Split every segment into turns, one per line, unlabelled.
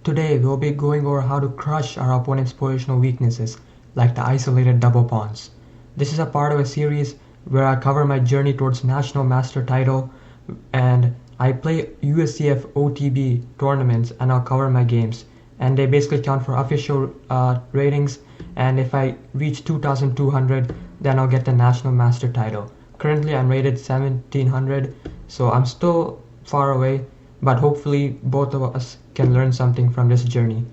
Today we'll be going over how to crush our opponent's positional weaknesses, like the isolated double pawns. This is a part of a series where I cover my journey towards National Master title, and I play USCF OTB tournaments and I'll cover my games. And they basically count for official ratings, and if I reach 2200 then I'll get the National Master title. Currently I'm rated 1700, so I'm still far away, but hopefully both of us can learn something from this journey.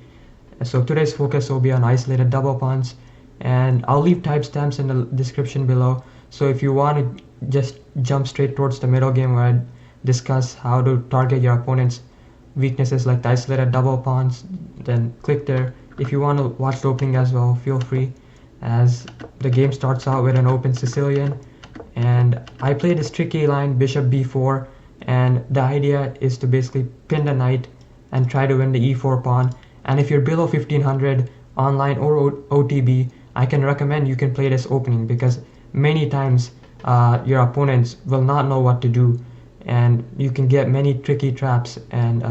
So today's focus will be on isolated double pawns, and I'll leave timestamps in the description below, so if you want to just jump straight towards the middle game where I discuss how to target your opponent's weaknesses like the isolated double pawns, then click there. If you want to watch the opening as well, feel free, as the game starts out with an open Sicilian, and I play this tricky line bishop b4, and the idea is to basically pin the knight and try to win the e4 pawn. And if you're below 1500 online or OTB, I can recommend you can play this opening, because many times your opponents will not know what to do, and you can get many tricky traps and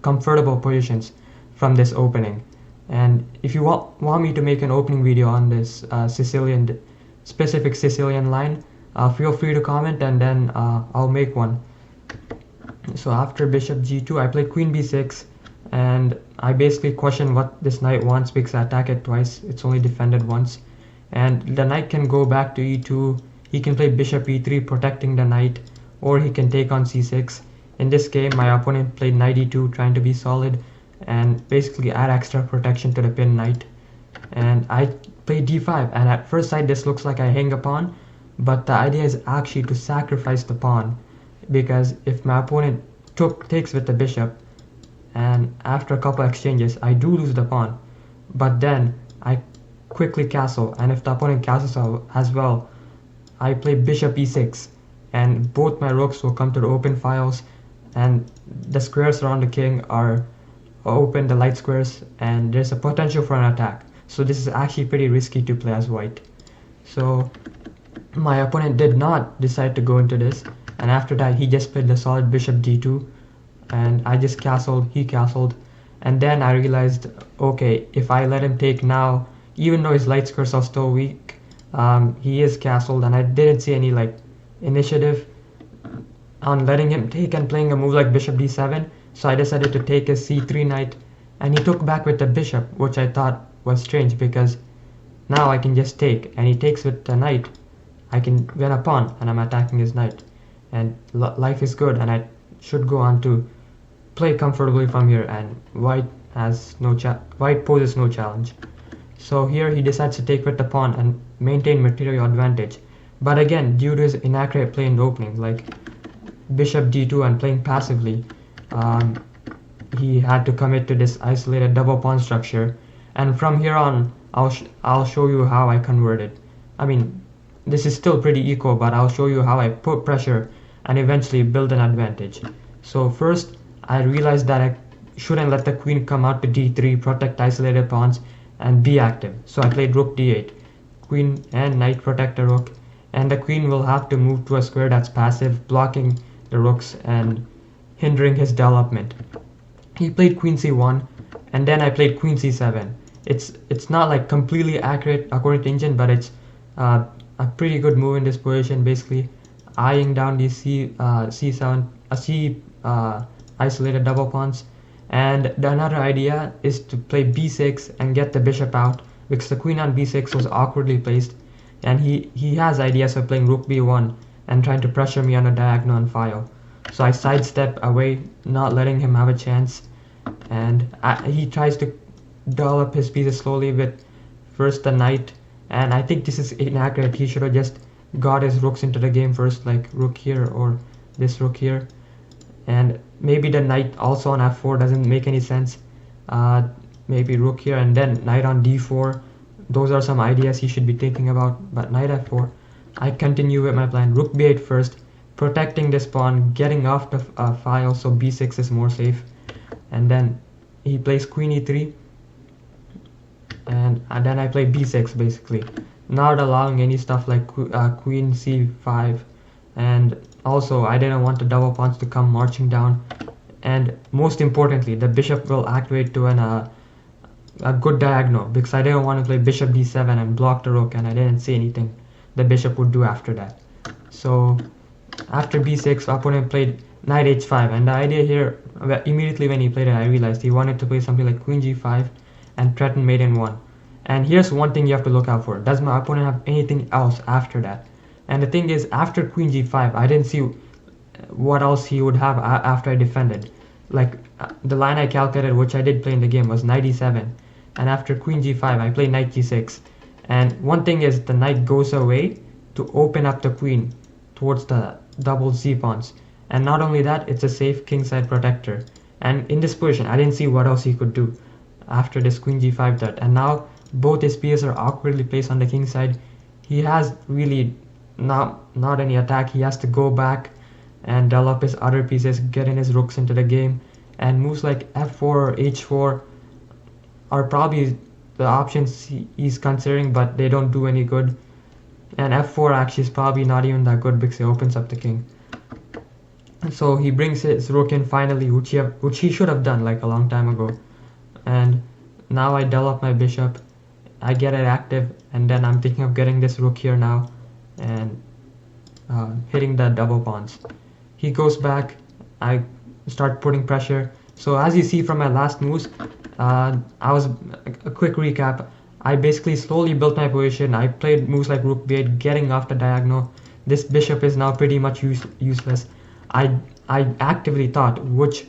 comfortable positions from this opening. And if you want me to make an opening video on this specific Sicilian line, feel free to comment, and then I'll make one. So after bishop g2 I played queen b6, and I basically question what this knight wants because I attack it twice, it's only defended once, and the knight can go back to e2. He can play bishop e3 protecting the knight, or he can take on c6. In this game my opponent played knight e2 trying to be solid and basically add extra protection to the pinned knight, and I played d5, and at first sight this looks like I hang a pawn, but the idea is actually to sacrifice the pawn, because if my opponent takes with the bishop and after a couple exchanges I do lose the pawn, but then I quickly castle, and if the opponent castles as well, I play bishop e6, and both my rooks will come to the open files, and the squares around the king are open, the light squares, and there's a potential for an attack. So this is actually pretty risky to play as white. So my opponent did not decide to go into this, and after that he just played the solid bishop d2, and I just castled, he castled, and then I realized, okay, if I let him take now, even though his light squares are still weak, he is castled, and I didn't see any like initiative on letting him take and playing a move like bishop d7, so I decided to take his c3 knight, and he took back with the bishop, which I thought was strange because now I can just take, and he takes with the knight, I can win a pawn, and I'm attacking his knight, and life is good, and I should go on to play comfortably from here, and white poses no challenge. So here he decides to take with the pawn and maintain material advantage, but again, due to his inaccurate play in the opening, like bishop d2 and playing passively, he had to commit to this isolated double pawn structure, and from here on I'll show you how I converted. I mean, this is still pretty equal, but I'll show you how I put pressure and eventually build an advantage. So first I realized that I shouldn't let the queen come out to d3, protect isolated pawns, and be active. So I played rook d8, queen and knight protect the rook, and the queen will have to move to a square that's passive, blocking the rooks and hindering his development. He played queen c1, and then I played queen c7. It's not like completely accurate according to engine, but it's a pretty good move in this position, basically eyeing down these isolated double pawns. And another idea is to play b6 and get the bishop out, because the queen on b6 was awkwardly placed, and he has ideas of playing rook b1 and trying to pressure me on a diagonal and file. So I sidestep away, not letting him have a chance, and he tries to develop his pieces slowly with first the knight, and I think this is inaccurate. He should have just got his rooks into the game first, like rook here or this rook here, and maybe the knight also on f4 doesn't make any sense. Maybe rook here and then knight on d4. Those are some ideas he should be thinking about, but knight f4. I continue with my plan, rook b8 first, protecting this pawn, getting off the file so b6 is more safe, and then he plays queen e3, and then I play b6 basically, not allowing any stuff like queen c5, and also I didn't want the double pawns to come marching down and most importantly, the bishop will activate to a good diagonal, because I didn't want to play bishop d7 and block the rook, and I didn't see anything the bishop would do after that. So after b6, opponent played knight h5, and the idea here, immediately when he played it, I realized he wanted to play something like queen g5 and threaten mate in 1. And here's one thing you have to look out for: does my opponent have anything else after that? And the thing is, after queen g5, I didn't see what else he would have after I defended. Like the line I calculated, which I did play in the game, was knight e7, and after queen g5 I played knight g6. And one thing is, the knight goes away to open up the queen towards the double z pawns, and not only that, it's a safe kingside protector. And in this position I didn't see what else he could do after this queen g5 threat. And now both his pieces are awkwardly placed on the king side. He has really not any attack. He has to go back and develop his other pieces, getting his rooks into the game, and moves like f4 or h4 are probably the options he's considering, but they don't do any good. And f4 actually is probably not even that good because it opens up the king. So he brings his rook in finally, which he should have done like a long time ago. And now I develop my bishop, I get it active, and then I'm thinking of getting this rook here now and hitting the double pawns. He goes back, I start putting pressure. So as you see from my last moves, a quick recap, I basically slowly built my position. I played moves like rook b8, getting off the diagonal. This bishop is now pretty much useless. I actively thought which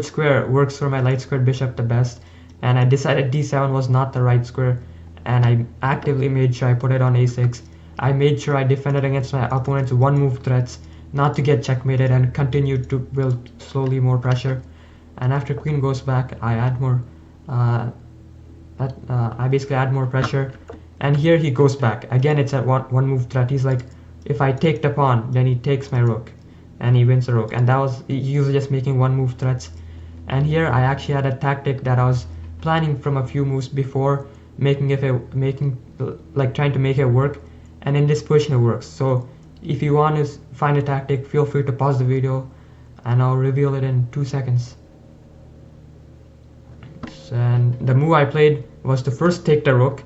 square works for my light squared bishop the best, and I decided d7 was not the right square, and I actively made sure I put it on a6. I made sure I defended against my opponent's one move threats, not to get checkmated, and continued to build slowly more pressure. And after queen goes back, I add more I basically add more pressure. And here he goes back again. It's at one move threat. He's like, if I take the pawn, then he takes my rook and he wins the rook. And that was usually just making one move threats. And here I actually had a tactic that I was planning from a few moves before, trying to make it work, and in this position it works. So if you want to find a tactic, feel free to pause the video and I'll reveal it in 2 seconds. And the move I played was to first take the rook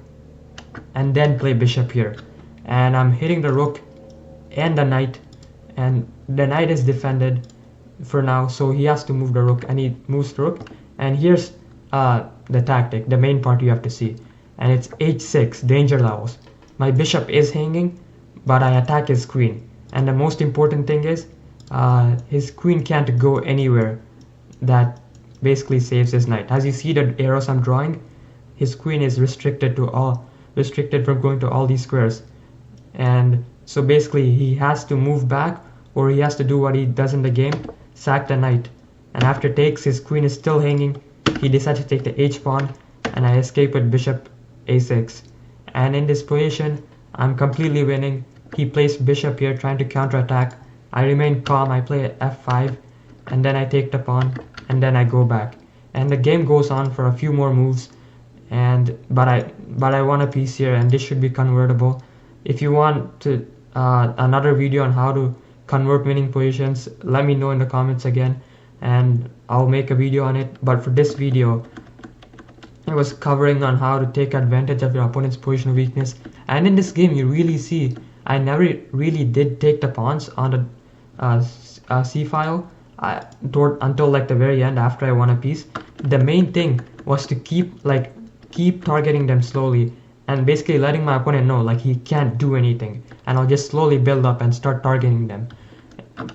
and then play bishop here. And I'm hitting the rook and the knight, and the knight is defended for now, so he has to move the rook, and he moves the rook. And here's the tactic, the main part you have to see, and it's h6, danger levels. My bishop is hanging, but I attack his queen, and the most important thing is his queen can't go anywhere. That basically saves his knight. As you see the arrows I'm drawing, his queen is restricted from going to all these squares. And so basically he has to move back, or he has to do what he does in the game, sack the knight. And after takes, his queen is still hanging. He decides to take the h pawn, and I escape with bishop a6. And in this position, I'm completely winning. He plays bishop here trying to counterattack. I remain calm. I play f5, and then I take the pawn, and then I go back. And the game goes on for a few more moves, but I won a piece here, and this should be convertible. If you want to another video on how to convert winning positions, let me know in the comments again, and I'll make a video on it. But for this video, I was covering on how to take advantage of your opponent's positional weakness. And in this game, you really see I never really did take the pawns on the c file until like the very end after I won a piece. The main thing was to keep targeting them slowly, and basically letting my opponent know like he can't do anything, and I'll just slowly build up and start targeting them.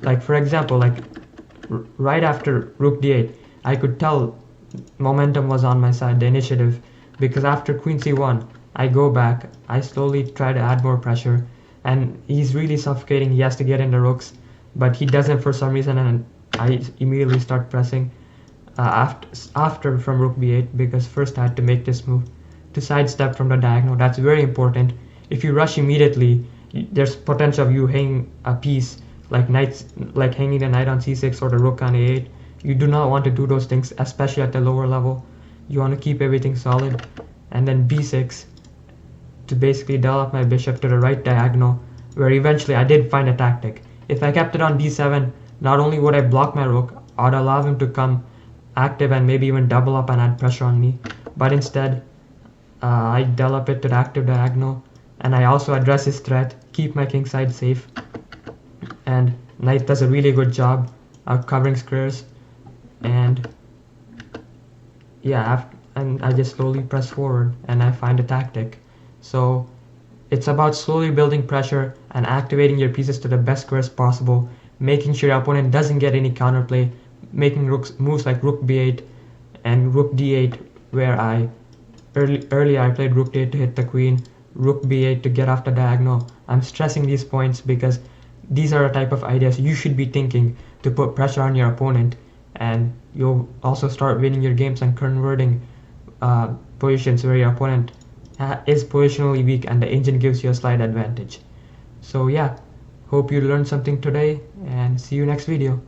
Like for example, like right after rook d8, I could tell momentum was on my side, the initiative, because after queen c1, I go back, I slowly try to add more pressure, and he's really suffocating. He has to get in the rooks, but he doesn't for some reason, and I immediately start pressing after from rook b8, because first I had to make this move to sidestep from the diagonal. That's very important. If you rush immediately, there's potential of you hanging a piece, like hanging the knight on c6 or the rook on a8. You do not want to do those things, especially at the lower level. You want to keep everything solid. And then b6 to basically develop my bishop to the right diagonal, where eventually I did find a tactic. If I kept it on d7, not only would I block my rook, I'd allow him to come active and maybe even double up and add pressure on me. But instead, I develop it to the active diagonal, and I also address his threat, keep my king side safe, and knight does a really good job of covering squares. And yeah, and I just slowly press forward and I find a tactic. So it's about slowly building pressure and activating your pieces to the best squares possible, making sure your opponent doesn't get any counterplay, making moves like rook b8 and rook d8, where earlier I played rook d8 to hit the queen, rook b8 to get off the diagonal. I'm stressing these points because these are the type of ideas you should be thinking to put pressure on your opponent, and you'll also start winning your games and converting positions where your opponent is positionally weak and the engine gives you a slight advantage. So yeah, hope you learned something today, and see you next video.